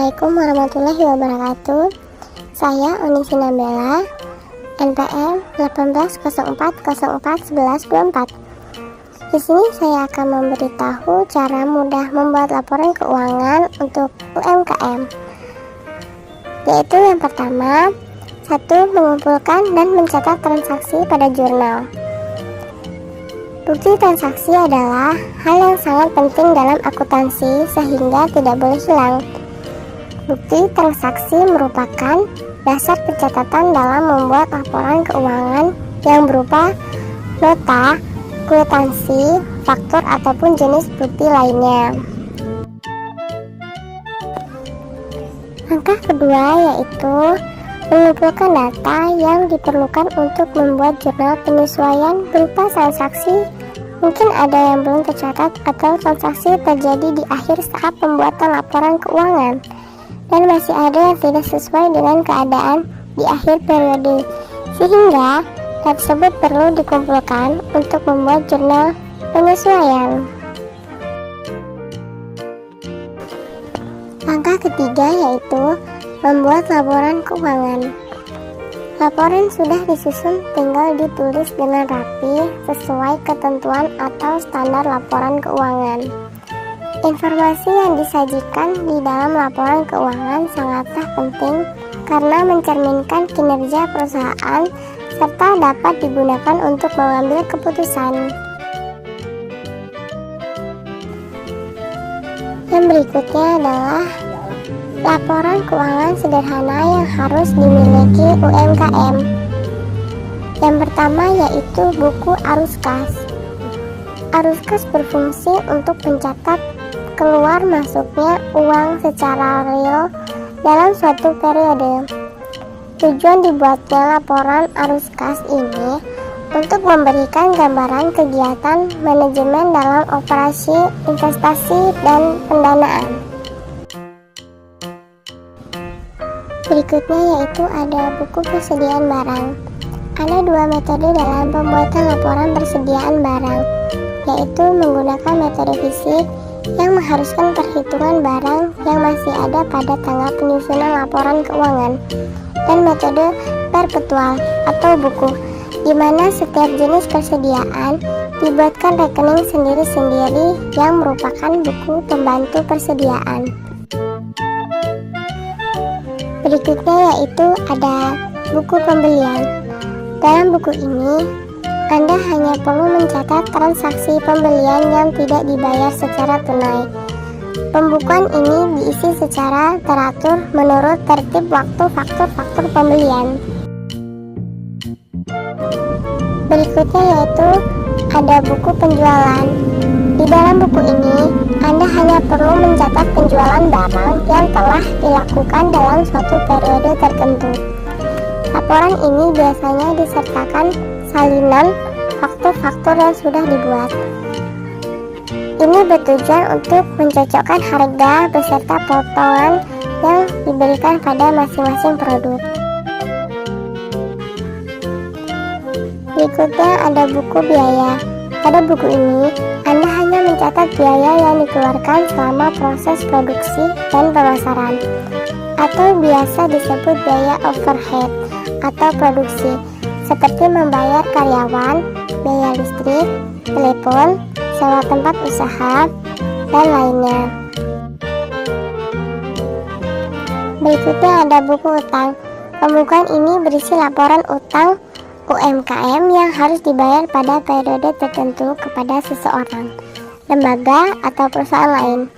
Assalamualaikum warahmatullahi wabarakatuh. Saya Oni Sinambela, NPM 1804041124. Di sini saya akan memberitahu cara mudah membuat laporan keuangan untuk UMKM. Yaitu yang pertama, 1. Mengumpulkan dan mencatat transaksi pada jurnal. Bukti transaksi adalah hal yang sangat penting dalam akuntansi sehingga tidak boleh hilang. Bukti transaksi merupakan dasar pencatatan dalam membuat laporan keuangan yang berupa nota, kwitansi, faktur ataupun jenis bukti lainnya. Langkah kedua yaitu mengumpulkan data yang diperlukan untuk membuat jurnal penyesuaian berupa transaksi. Mungkin ada yang belum tercatat atau transaksi terjadi di akhir saat pembuatan laporan keuangan, dan masih ada yang tidak sesuai dengan keadaan di akhir periode, sehingga data tersebut perlu dikumpulkan untuk membuat jurnal penyesuaian. Langkah ketiga yaitu membuat laporan keuangan. Laporan sudah disusun, tinggal ditulis dengan rapi sesuai ketentuan atau standar laporan keuangan. Informasi yang disajikan di dalam laporan keuangan sangatlah penting karena mencerminkan kinerja perusahaan serta dapat digunakan untuk mengambil keputusan. Yang berikutnya adalah laporan keuangan sederhana yang harus dimiliki UMKM. Yang pertama yaitu buku arus kas. Arus kas berfungsi untuk mencatat keluar masuknya uang secara real dalam suatu periode. Tujuan dibuatnya laporan arus kas ini untuk memberikan gambaran kegiatan manajemen dalam operasi, investasi, dan pendanaan. Berikutnya yaitu ada buku persediaan barang. Ada dua metode dalam pembuatan laporan persediaan barang, yaitu menggunakan metode fisik yang mengharuskan perhitungan barang yang masih ada pada tanggal penyusunan laporan keuangan, dan metode perpetual atau buku, di mana setiap jenis persediaan dibuatkan rekening sendiri-sendiri yang merupakan buku pembantu persediaan. Berikutnya yaitu ada buku pembelian. Dalam buku ini, Anda hanya perlu mencatat transaksi pembelian yang tidak dibayar secara tunai. Pembukuan ini diisi secara teratur menurut tertib waktu faktur-faktur pembelian. Berikutnya yaitu ada buku penjualan. Di dalam buku ini, Anda hanya perlu mencatat penjualan barang yang telah dilakukan dalam suatu periode tertentu. Laporan ini biasanya disertakan salinan faktur-faktur yang sudah dibuat. Ini bertujuan untuk mencocokkan harga beserta potongan yang diberikan pada masing-masing produk. Berikutnya ada buku biaya. Pada buku ini, Anda hanya mencatat biaya yang dikeluarkan selama proses produksi dan pemasaran, atau biasa disebut biaya overhead atau produksi, seperti membayar karyawan, biaya listrik, telepon, sewa tempat usaha, dan lainnya. Berikutnya ada buku utang. Pembukuan ini berisi laporan utang UMKM yang harus dibayar pada periode tertentu kepada seseorang, lembaga, atau perusahaan lain.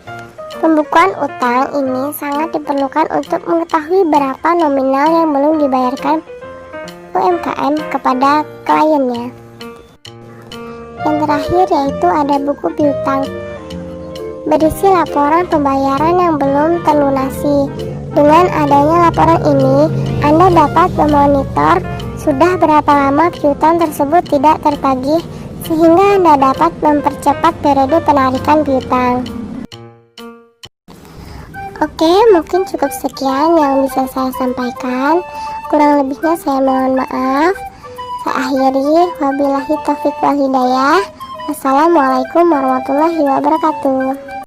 Pembukuan utang ini sangat diperlukan untuk mengetahui berapa nominal yang belum dibayarkan UMKM kepada kliennya. Yang terakhir yaitu ada buku piutang. Berisi laporan pembayaran yang belum terlunasi. Dengan adanya laporan ini, Anda dapat memonitor sudah berapa lama piutang tersebut tidak tertagih, sehingga Anda dapat mempercepat periode penarikan piutang. Oke, mungkin cukup sekian yang bisa saya sampaikan. Kurang lebihnya saya mohon maaf. Saya akhiri, wabillahi taufiq wal hidayah. Wassalamualaikum warahmatullahi wabarakatuh.